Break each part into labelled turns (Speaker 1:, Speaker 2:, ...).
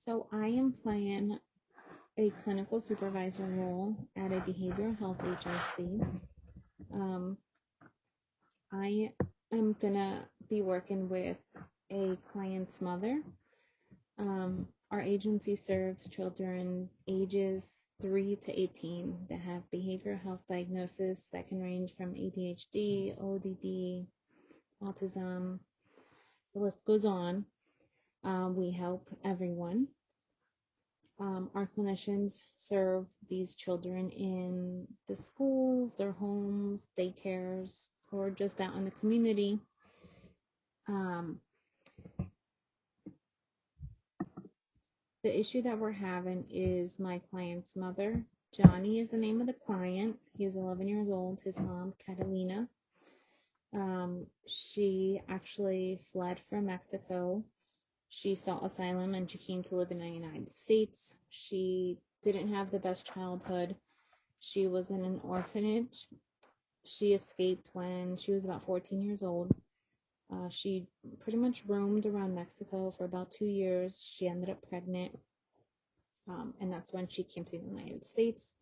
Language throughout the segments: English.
Speaker 1: So I am playing a clinical supervisor role at a behavioral health HRC. Um, I am gonna be working with a client's mother. Our agency serves children ages 3 to 18 that have behavioral health diagnosis that can range from ADHD, ODD, autism, the list goes on. We help everyone. Our clinicians serve these children in the schools, their homes, daycares, or just out in the community. Um, the issue that we're having is my client's mother. Johnny is the name of the client. He is 11 years old. His mom, Catalina. She actually fled from Mexico. She sought asylum and she came to live in the United States. She didn't have the best childhood. She was in an orphanage. She escaped when she was about 14 years old. She pretty much roamed around Mexico for about 2 years. She ended up pregnant, and that's when she came to the United States.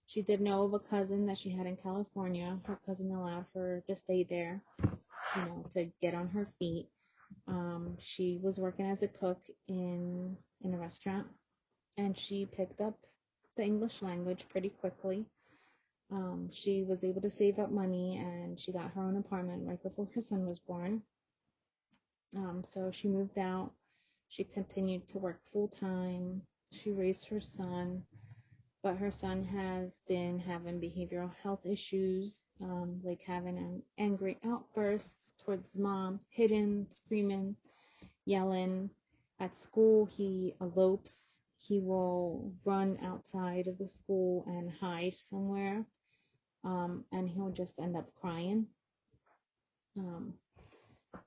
Speaker 1: She did know of a cousin that she had in California. Her cousin allowed her to stay there, to get on her feet. She was working as a cook in a restaurant, and she picked up the English language pretty quickly. She was able to save up money and she got her own apartment right before her son was born. So she moved out. She continued to work full time. She raised her son, but her son has been having behavioral health issues, like having angry outbursts towards his mom, hitting, screaming, yelling. At school, he elopes. He will run outside of the school and hide somewhere. And he'll just end up crying.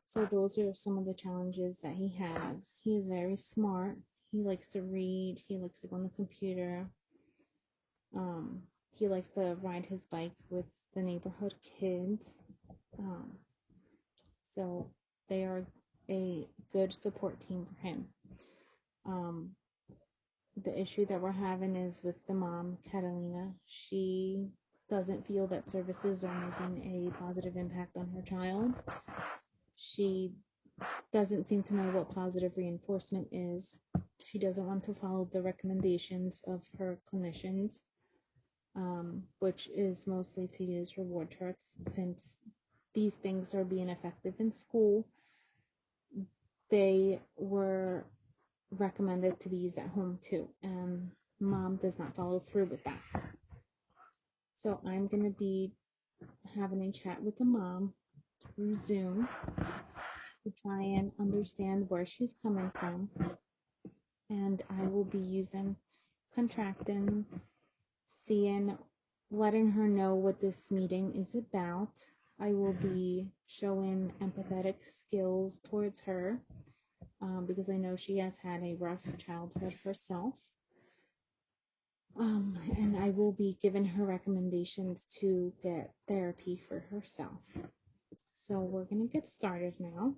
Speaker 1: So those are some of the challenges that he has. He is very smart. He likes to read. He likes to go on the computer. He likes to ride his bike with the neighborhood kids. So they are a good support team for him. The issue that we're having is with the mom, Catalina. She doesn't feel that services are making a positive impact on her child. She doesn't seem to know what positive reinforcement is. She doesn't want to follow the recommendations of her clinicians, which is mostly to use reward charts. Since these things are being effective in school, they were recommended to be used at home too, and mom does not follow through with that. So I'm going to be having a chat with the mom through Zoom to try and understand where she's coming from, and I will be using contracting, letting her know what this meeting is about. I will be showing empathetic skills towards her, because I know she has had a rough childhood herself. And I will be giving her recommendations to get therapy for herself. So we're going to get started now.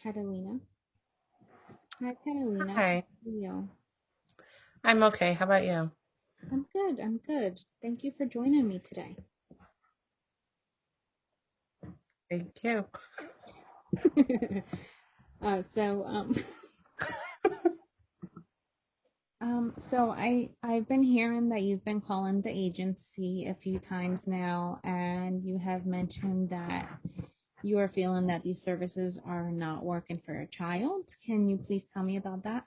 Speaker 1: Catalina. Hi, Catalina.
Speaker 2: Hi,
Speaker 1: How are you?
Speaker 2: I'm okay. How about you?
Speaker 1: I'm good. I'm good. Thank you for joining me today.
Speaker 2: Thank you.
Speaker 1: So I've been hearing that you've been calling the agency a few times now, and you have mentioned that you are feeling that these services are not working for a child. Can you please tell me about that?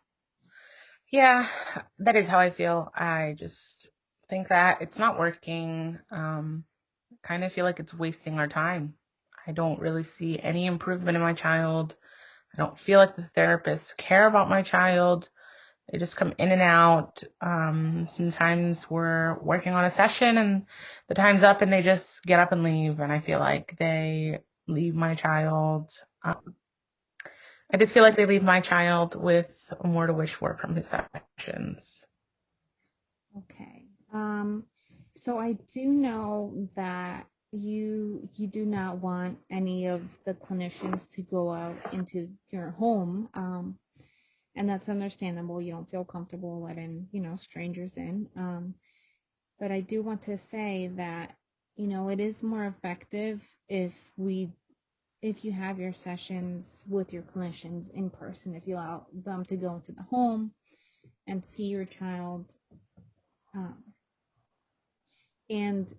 Speaker 2: Yeah, that is how I feel. I just think that it's not working. Kind of feel like it's wasting our time. I don't really see any improvement in my child. I don't feel like the therapists care about my child. They just come in and out. Sometimes we're working on a session and the time's up and they just get up and leave. And I feel like they leave my child. I just feel like they leave my child with more to wish for from his sessions.
Speaker 1: Okay. So I do know that you do not want any of the clinicians to go out into your home, and that's understandable. You don't feel comfortable letting strangers in, but I do want to say that it is more effective if we if you have your sessions with your clinicians in person, if you allow them to go into the home and see your child. um, and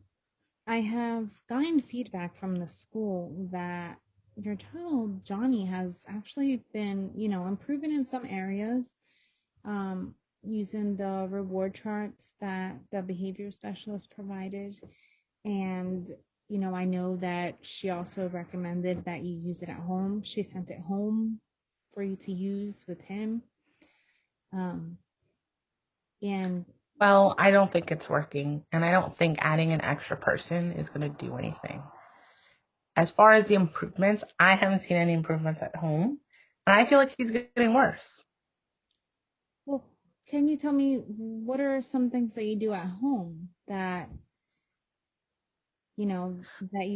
Speaker 1: I have gotten feedback from the school that your child, Johnny, has actually been, improving in some areas, using the reward charts that the behavior specialist provided. And, I know that she also recommended that you use it at home. She sent it home for you to use with him. Um, and
Speaker 2: Well, I don't think it's working, and I don't think adding an extra person is going to do anything. As far as the improvements, I haven't seen any improvements at home, and I feel like he's getting worse.
Speaker 1: Well, can you tell me what are some things that you do at home that you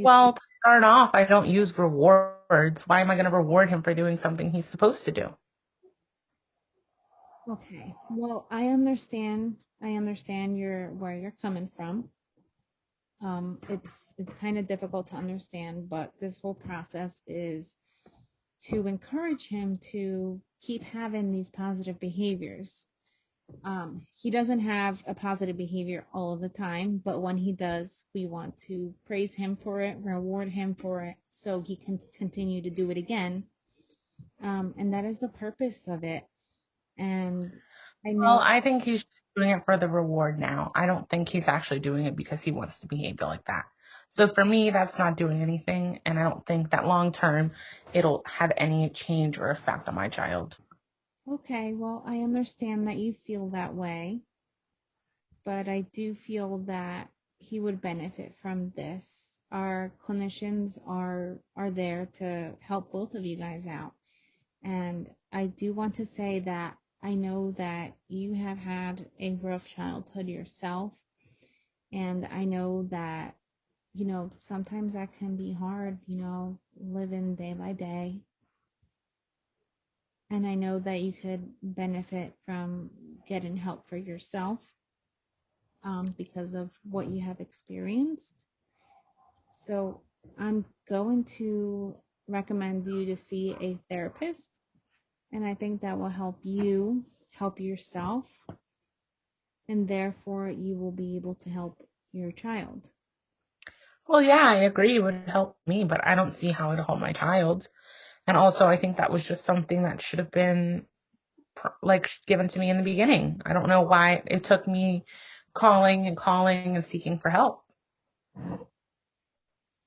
Speaker 2: Well,
Speaker 1: think,
Speaker 2: to start off, I don't use rewards. Why am I going to reward him for doing something he's supposed to do?
Speaker 1: okay, well, I understand where you're coming from. It's kind of difficult to understand, but this whole process is to encourage him to keep having these positive behaviors. He doesn't have a positive behavior all of the time, but when he does, we want to praise him for it, reward him for it, so he can continue to do it again. And that is the purpose of it. And I
Speaker 2: Well,
Speaker 1: know,
Speaker 2: I think he's just doing it for the reward now. I don't think he's actually doing it because he wants to behave like that. So for me, that's not doing anything, and I don't think that long term it'll have any change or effect on my child.
Speaker 1: okay, well, I understand that you feel that way, but I do feel that he would benefit from this. Our clinicians are there to help both of you guys out. And I do want to say that I know that you have had a rough childhood yourself. And I know that, sometimes that can be hard, living day by day. And I know that you could benefit from getting help for yourself, because of what you have experienced. So I'm going to recommend you to see a therapist. And I think that will help you help yourself, and therefore you will be able to help your child.
Speaker 2: Well, yeah, I agree it would help me, but I don't see how it'll help my child. And also, I think that was just something that should have been like given to me in the beginning. I don't know why it took me calling and seeking for help.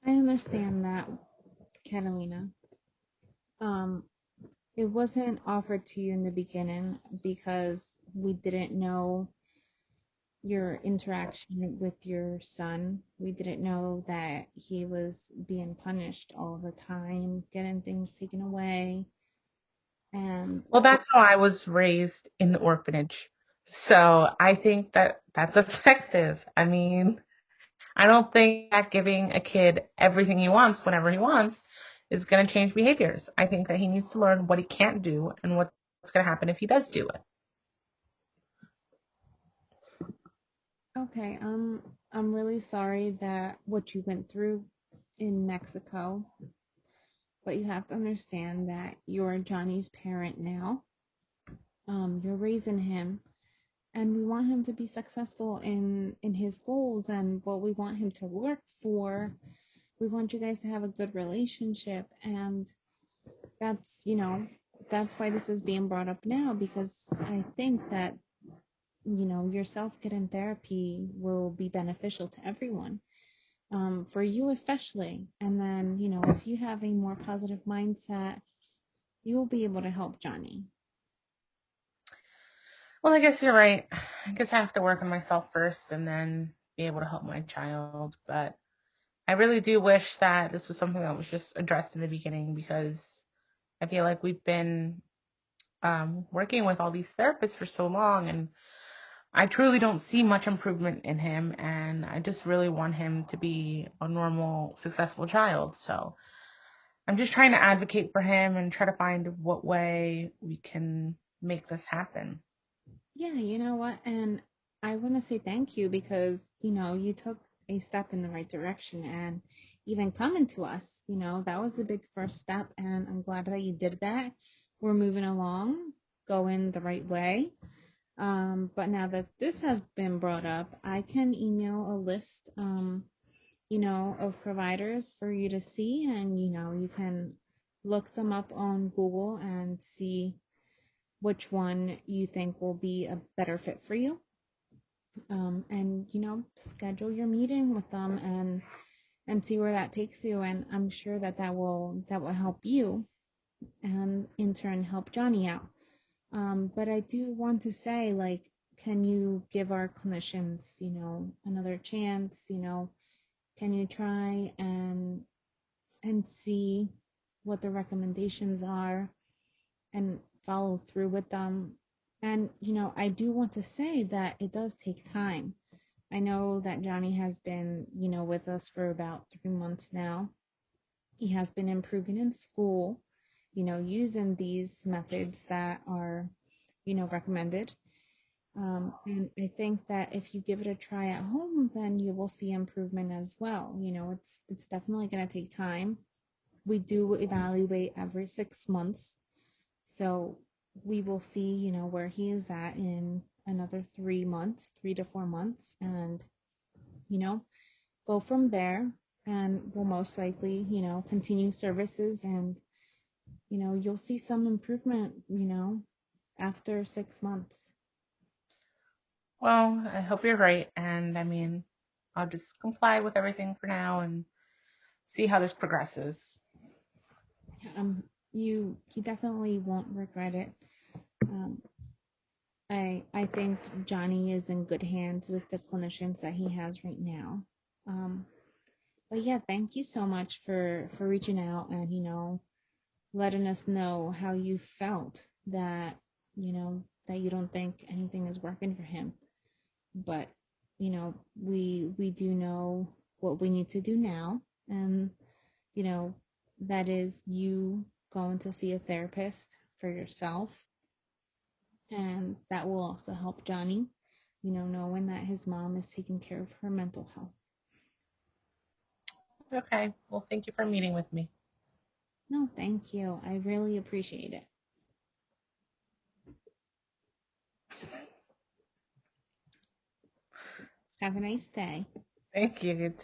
Speaker 1: I understand that, Catalina. Um, it wasn't offered to you in the beginning because we didn't know your interaction with your son. We didn't know that he was being punished all the time, getting things taken away. And
Speaker 2: Well, that's how I was raised in the orphanage. So I think that that's effective. I mean, I don't think that giving a kid everything he wants whenever he wants is going to change behaviors. I think that he needs to learn what he can't do and what's going to happen if he does do it.
Speaker 1: okay, I'm really sorry that what you went through in Mexico, but you have to understand that you're Johnny's parent now. You're raising him, and we want him to be successful in his goals and what we want him to work for. We want you guys to have a good relationship, and that's that's why this is being brought up now, because I think that yourself getting therapy will be beneficial to everyone, for you especially. And then if you have a more positive mindset, you will be able to help Johnny.
Speaker 2: Well, I guess you're right. I guess I have to work on myself first and then be able to help my child. But I really do wish that this was something that was just addressed in the beginning because I feel like we've been working with all these therapists for so long, and I truly don't see much improvement in him, and I just really want him to be a normal, successful child. So I'm just trying to advocate for him and try to find what way we can make this happen.
Speaker 1: Yeah, you know what? And I want to say thank you because, you took a step in the right direction and even coming to us, that was a big first step. And I'm glad that you did that. We're moving along, going the right way. But now that this has been brought up, I can email a list, of providers for you to see, and, you can look them up on Google and see which one you think will be a better fit for you. And schedule your meeting with them and see where that takes you. And I'm sure that that will help you and in turn help Johnny out. But I do want to say, like, can you give our clinicians, another chance? Can you try and see what the recommendations are and follow through with them? And I do want to say that it does take time. I know that Johnny has been, with us for about 3 months now. He has been improving in school, using these methods that are, recommended. And I think that if you give it a try at home, then you will see improvement as well. It's definitely going to take time. We do evaluate every 6 months, so we will see, where he is at in another 3 months, 3 to 4 months, and you know, go from there. And we'll most likely, continue services, and you'll see some improvement, after 6 months.
Speaker 2: Well, I hope you're right. And I mean, I'll just comply with everything for now and see how this progresses.
Speaker 1: You definitely won't regret it. Um, I think Johnny is in good hands with the clinicians that he has right now. Um, but yeah, thank you so much for reaching out and letting us know how you felt that that you don't think anything is working for him. But we do know what we need to do now, and you know that is you going to see a therapist for yourself, and that will also help Johnny, knowing that his mom is taking care of her mental health.
Speaker 2: Okay. Well, thank you for meeting with me.
Speaker 1: No, thank you. I really appreciate it. Have a nice day.
Speaker 2: Thank you.